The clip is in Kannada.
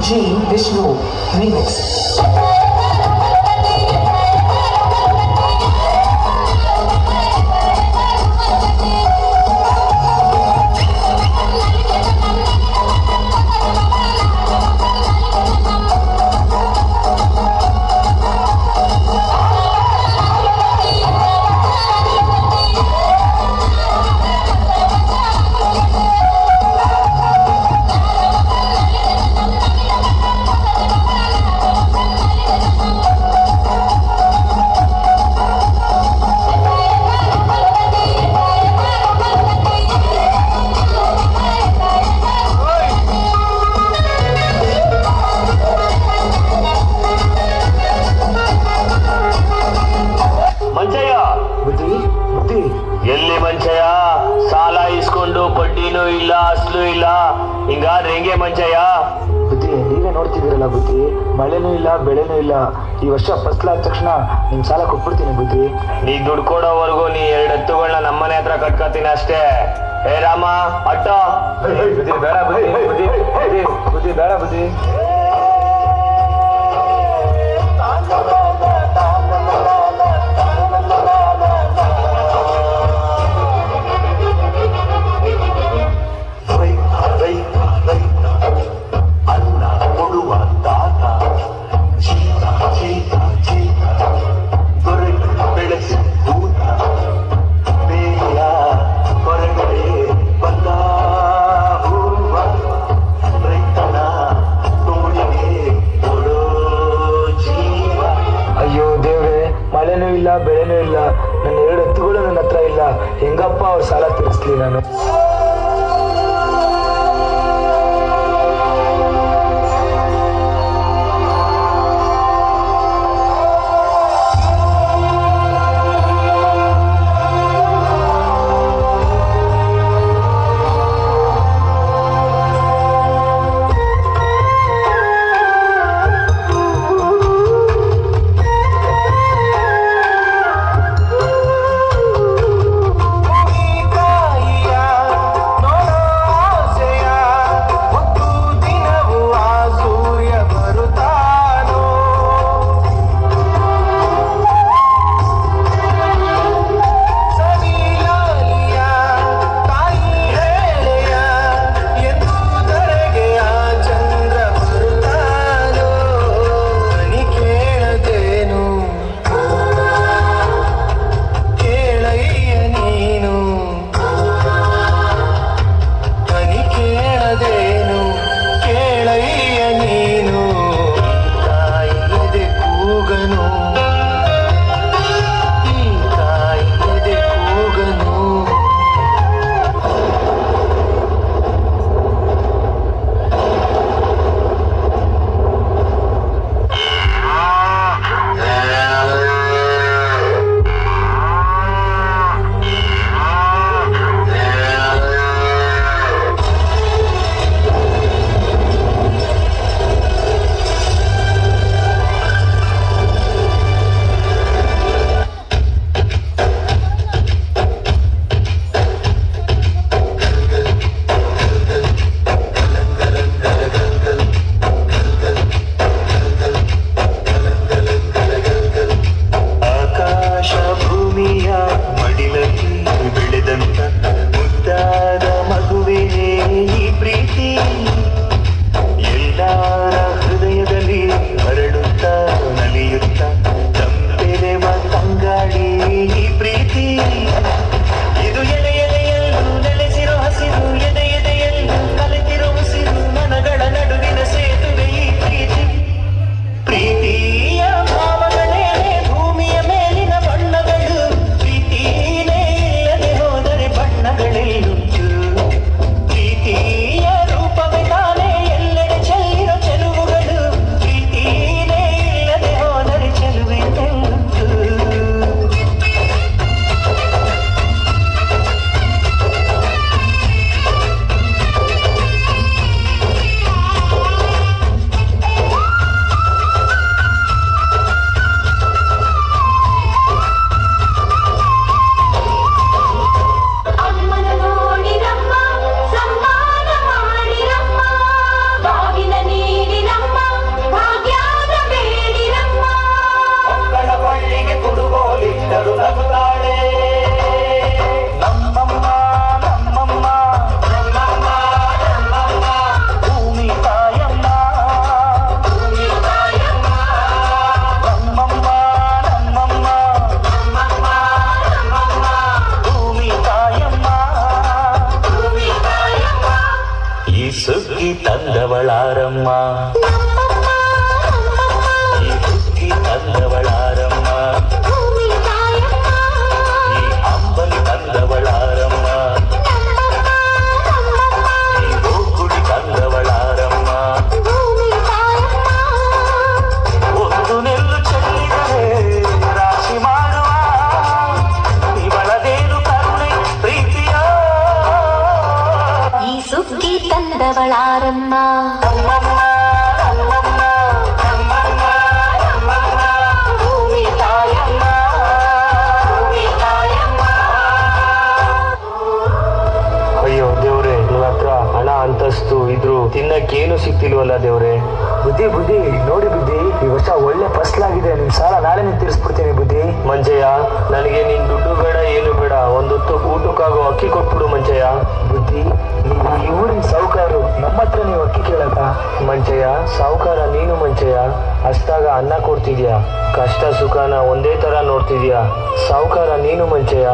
G Vishnu Remix. ಎಲ್ಲಿ ಮಂಚಯ್ಯ, ಸಾಲ ಇಸ್ಕೊಂಡು ಬಡ್ಡಿನೂ ಇಲ್ಲ ಅಸ್ಲು ಇಲ್ಲ, ಹಿಂಗಾದ್ರೆ ಹೆಂಗೆ ಮಂಚಯ್ಯ? ಬುದ್ಧಿ, ನೀವೇ ನೋಡ್ತಿದ್ದೀರಲ್ಲ ಬುದ್ಧಿ, ಮಳೆನೂ ಇಲ್ಲ ಬೆಳೆನೂ ಇಲ್ಲ. ಈ ವರ್ಷ ಫಸ್ಲಾದ ತಕ್ಷಣ ನಿಮ್ ಸಾಲ ಕೊಟ್ಬಿಡ್ತೀನಿ ಬುದ್ಧಿ. ನೀ ದುಡ್ಡು ಕೊಡೋವರೆಗೂ ನೀ 2 ಎತ್ತುಗಳನ್ನ ನಮ್ಮನೆ ಹತ್ರ ಕಟ್ಕೋತೀನಿ ಅಷ್ಟೇ. ಹೇ ರಾಮ ಅಟ್ಟೋ. ಬುದ್ಧಿ ಬೇಡ ಬುದ್ಧಿ, ಬುದ್ಧಿ ಬುದ್ಧಿ ಬುದ್ಧಿ ಬೇಡ ಬುದ್ಧಿ. ಮಳೆನೂ ಇಲ್ಲ ಬೆಳೆನೂ ಇಲ್ಲ, ನನ್ನ 2 ಎತ್ತುಗಳು ನನ್ನ ಹತ್ರ ಇಲ್ಲ. ಹೆಂಗಪ್ಪ ಅವ್ರ ಸಾಲ ತೀರಿಸ್ಲಿ ನಾನು? ತಂದವಳಾರಮ್ಮ ಈ ಬುದ್ಧಿ ತಂದವಳಾರಮ್ಮ ಈ ಅಂಬಲಿ ತಂದವಳಾರಮ್ಮ ಈ ಗೋಕುಳಿ ತಂದವಳಾರಮ್ಮ ಒಂದು ನೆಲ್ಲು ಚೆಲ್ಲಿದರೆ ರಾಶಿ ಮಾಡುವ ಇವಳದೇನು ಕರುಣೆ ಪ್ರೀತಿಯ ಈ ಸುಗ್ಗಿ ತಂದವಳಾರಮ್ಮ ಅಮ್ಮಮ್ಮ ಅಮ್ಮಮ್ಮ ಅಮ್ಮಮ್ಮ ಅಮ್ಮಮ್ಮ ಭೂಮಿ ತಾಯಮ್ಮ ಭೂಮಿ ತಾಯಮ್ಮ. ಅಯ್ಯೋ ದೇವ್ರೆ, ನನ್ನ ಹತ್ರ ಹಣ ಅಂತಸ್ತು ಇದ್ರು ತಿನ್ನಕ್ಕೇನು ಸಿಕ್ತಿಲ್ವಲ್ಲ ದೇವ್ರೆ. ಬುದ್ಧಿ ಬುದ್ಧಿ ನೋಡಿ ಬುದ್ಧಿ, ಈ ವರ್ಷ ಒಳ್ಳೆ ಫಸ್ಲಾಗಿದೆ. ನಿಮ್ ಸಾಲ ನಾಳೆನೇ ತೀರಿಸ್ಬಿಡ್ತೀನಿ ಬುದ್ಧಿ. ಮಂಜಯ್ಯ, ನನಗೆ ನಿನ್ ದುಡ್ಡು ಬೇಡ ಏನು ಬೇಡ, ಒಂದೊತ್ತು ಊಟಕ್ಕಾಗೋ ಅಕ್ಕಿ ಕೊಟ್ಬಿಡು ಮಂಜಯ್ಯ. ಬುದ್ಧಿ, ನೀವು ಈ ಊರಿನ ಸಾಹುಕಾರರು, ನಮ್ಮ ಹತ್ರ ನೀವು ಅಕ್ಕಿ ಕೇಳಕ? ಮಂಚಯ್ಯ, ಸಾವುಕಾರ ನೀನು ಮಂಚಯ್ಯ. ಹಸ್ದಾಗ ಅನ್ನ ಕೊಡ್ತಿದ್ಯಾ, ಕಷ್ಟ ಸುಖನ ಒಂದೇ ತರ ನೋಡ್ತಿದ್ಯಾ. ಸಾವುಕಾರ ನೀನು ಮಂಚಯ್ಯ.